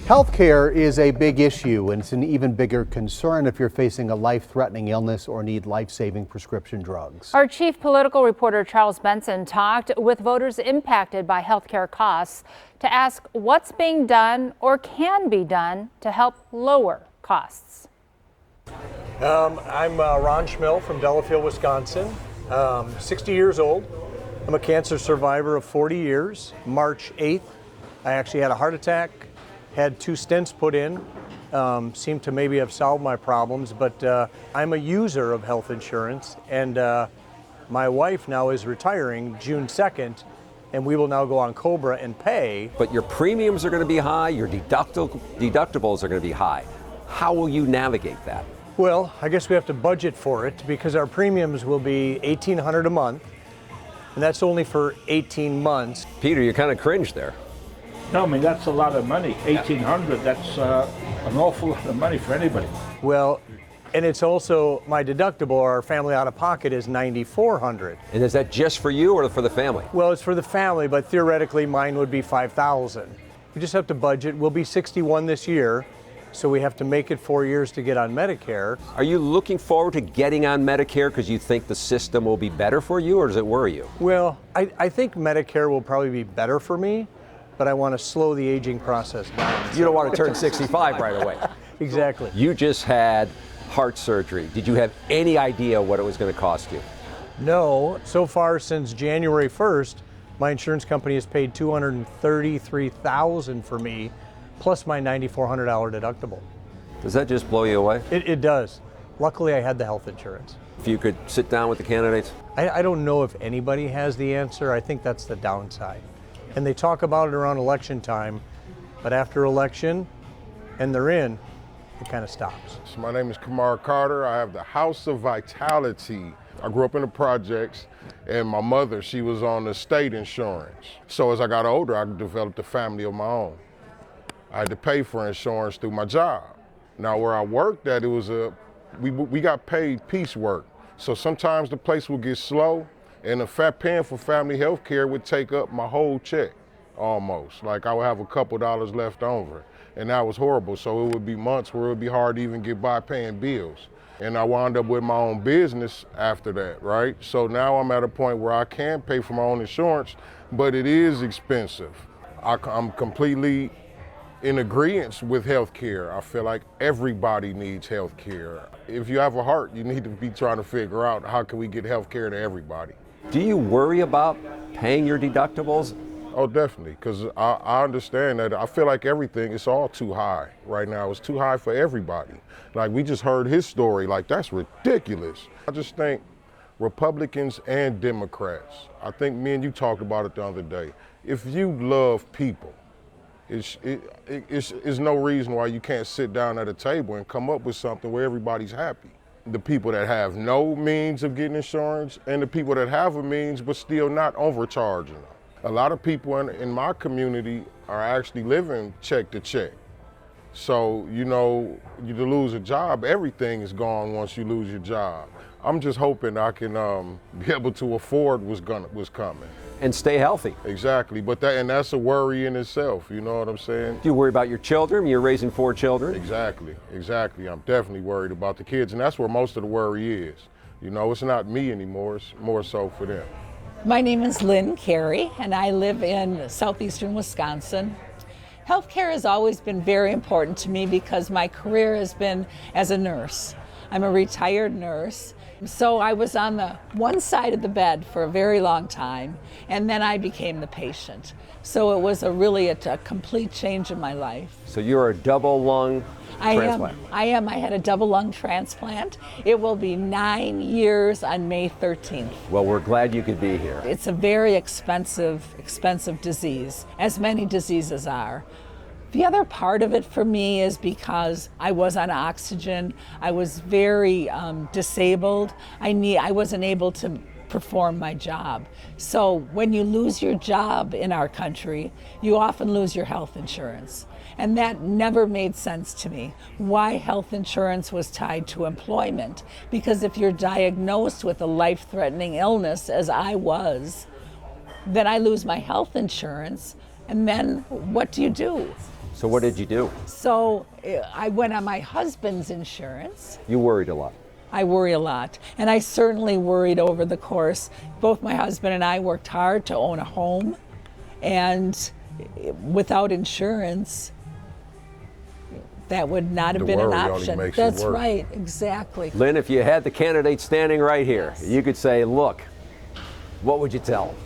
Healthcare is a big issue, and it's an even bigger concern if you're facing a life-threatening illness or need life-saving prescription drugs. Our chief political reporter Charles Benson talked with voters impacted by healthcare costs to ask what's being done or can be done to help lower costs. I'm Ron Chmill from Delafield, Wisconsin. 60 years old. I'm a cancer survivor of 40 years. March 8th, I actually had a heart attack. Had 2 stents put in, seemed to maybe have solved my problems, but I'm a user of health insurance, and my wife now is retiring June 2nd, and we will now go on COBRA and pay. But your premiums are going to be high, your deductibles are going to be high. How will you navigate that? Well, I guess we have to budget for it because our premiums will be $1,800 a month, and that's only for 18 months. Peter, you kind of cringe there. No, I mean, that's a lot of money. 1,800, that's an awful lot of money for anybody. Well, and it's also my deductible, our family out of pocket is $9,400. And is that just for you or for the family? Well, it's for the family, but theoretically mine would be $5,000. We just have to budget. We'll be 61 this year, so we have to make it 4 years to get on Medicare. Are you looking forward to getting on Medicare because you think the system will be better for you, or does it worry you? Well, I think Medicare will probably be better for me, but I want to slow the aging process down. You don't want to turn 65 right away. Exactly. You just had heart surgery. Did you have any idea what it was going to cost you? No. So far since January 1st, my insurance company has paid $233,000 for me, plus my $9,400 deductible. Does that just blow you away? It does. Luckily, I had the health insurance. If you could sit down with the candidates? I don't know if anybody has the answer. I think that's the downside. And they talk about it around election time, but after election, and they're in, it kind of stops. So my name is Kamar Carter. I have the House of Vitality. I grew up in the projects, and my mother, she was on the state insurance. So as I got older, I developed a family of my own. I had to pay for insurance through my job. Now where I worked at, it was we got paid piecework. So sometimes the place would get slow, and paying for family health care would take up my whole check, almost. Like I would have a couple dollars left over, and that was horrible. So it would be months where it would be hard to even get by paying bills. And I wound up with my own business after that, right? So now I'm at a point where I can pay for my own insurance, but it is expensive. I'm completely in agreement with health care. I feel like everybody needs health care. If you have a heart, you need to be trying to figure out how can we get health care to everybody. Do you worry about paying your deductibles? Oh, definitely, because I understand that. I feel like everything is all too high right now. It's too high for everybody. Like we just heard his story, like that's ridiculous. I just think Republicans and Democrats, I think me and you talked about it the other day. If you love people, it's no reason why you can't sit down at a table and come up with something where everybody's happy. The people that have no means of getting insurance and the people that have a means but still not overcharging them. A lot of people in my community are actually living check to check. So, you know, you to lose a job, everything is gone once you lose your job. I'm just hoping I can be able to afford what's coming. And stay healthy. Exactly, but that's a worry in itself, you know what I'm saying? Do you worry about your children? You're raising 4 children. Exactly. I'm definitely worried about the kids, and that's where most of the worry is. You know, it's not me anymore, it's more so for them. My name is Lynn Carey, and I live in southeastern Wisconsin. Healthcare has always been very important to me because my career has been as a nurse. I'm a retired nurse. So I was on the one side of the bed for a very long time, and then I became the patient. So it was really a complete change in my life. So you're a double lung transplant? I am. I had a double lung transplant. It will be 9 years on May 13th. Well, we're glad you could be here. It's a very expensive disease, as many diseases are. The other part of it for me is because I was on oxygen. I was very disabled. I wasn't able to perform my job. So when you lose your job in our country, you often lose your health insurance. And that never made sense to me, why health insurance was tied to employment. Because if you're diagnosed with a life-threatening illness, as I was, then I lose my health insurance, and then what do you do? So what did you do? So I went on my husband's insurance. You worried a lot. I worry a lot. And I certainly worried over the course. Both my husband and I worked hard to own a home. And without insurance, that would not have The been an worry only option. makes it That's worse. right, exactly. Lynn, if you had the candidate standing right here, you could say, look, what would you tell them?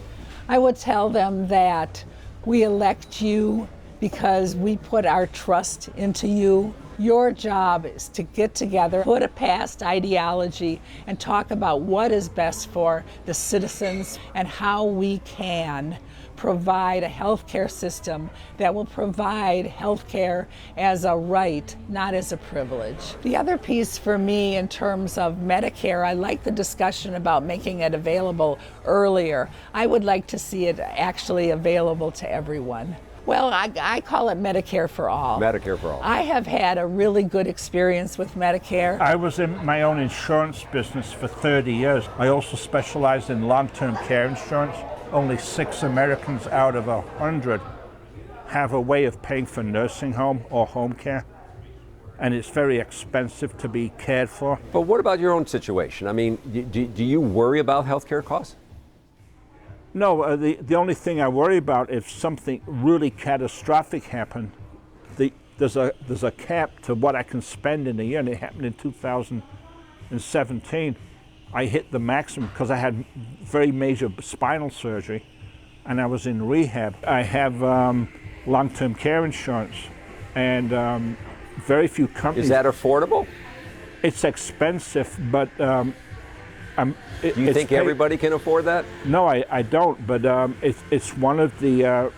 I would tell them that we elect you because we put our trust into you. Your job is to get together, put a past ideology, and talk about what is best for the citizens and how we can provide a healthcare system that will provide healthcare as a right, not as a privilege. The other piece for me in terms of Medicare, I like the discussion about making it available earlier. I would like to see it actually available to everyone. Well, I call it Medicare for all. Medicare for all. I have had a really good experience with Medicare. I was in my own insurance business for 30 years. I also specialized in long-term care insurance. Only 6 Americans out of 100 have a way of paying for nursing home or home care. And it's very expensive to be cared for. But what about your own situation? I mean, do you worry about healthcare costs? No, the only thing I worry about if something really catastrophic happened, there's a cap to what I can spend in a year, and it happened in 2017. I hit the maximum because I had very major spinal surgery, and I was in rehab. I have long-term care insurance, and very few companies. Is that affordable? It's expensive, but Do you think everybody can afford that? No, I don't. But it's one of the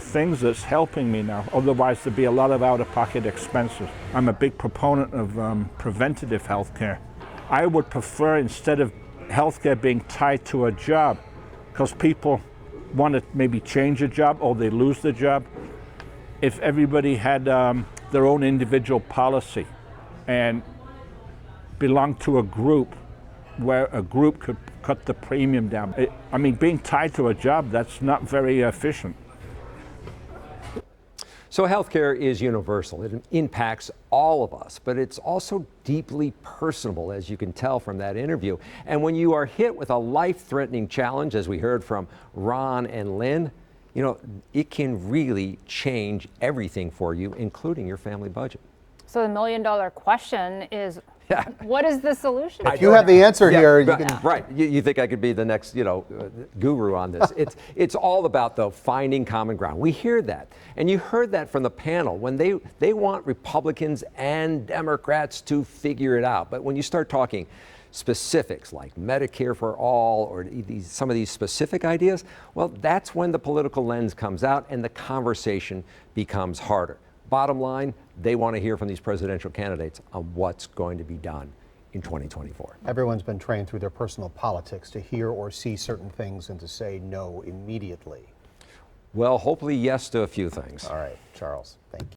things that's helping me now. Otherwise, there'd be a lot of out-of-pocket expenses. I'm a big proponent of preventative health care. I would prefer, instead of healthcare being tied to a job, because people want to maybe change a job or they lose their job, if everybody had their own individual policy and belonged to a group where a group could cut the premium down. I mean, being tied to a job, that's not very efficient. So healthcare is universal. It impacts all of us, but it's also deeply personal, as you can tell from that interview. And when you are hit with a life-threatening challenge, as we heard from Ron and Lynn, you know, it can really change everything for you, including your family budget. So the million-dollar question is, what is the solution? If you have the answer here, you can. Right. You think I could be the next, guru on this. It's all about, though, finding common ground. We hear that. And you heard that from the panel when they want Republicans and Democrats to figure it out. But when you start talking specifics like Medicare for all or some of these specific ideas, well, that's when the political lens comes out and the conversation becomes harder. Bottom line, they want to hear from these presidential candidates on what's going to be done in 2024. Everyone's been trained through their personal politics to hear or see certain things and to say no immediately. Well, hopefully yes to a few things. All right, Charles, thank you.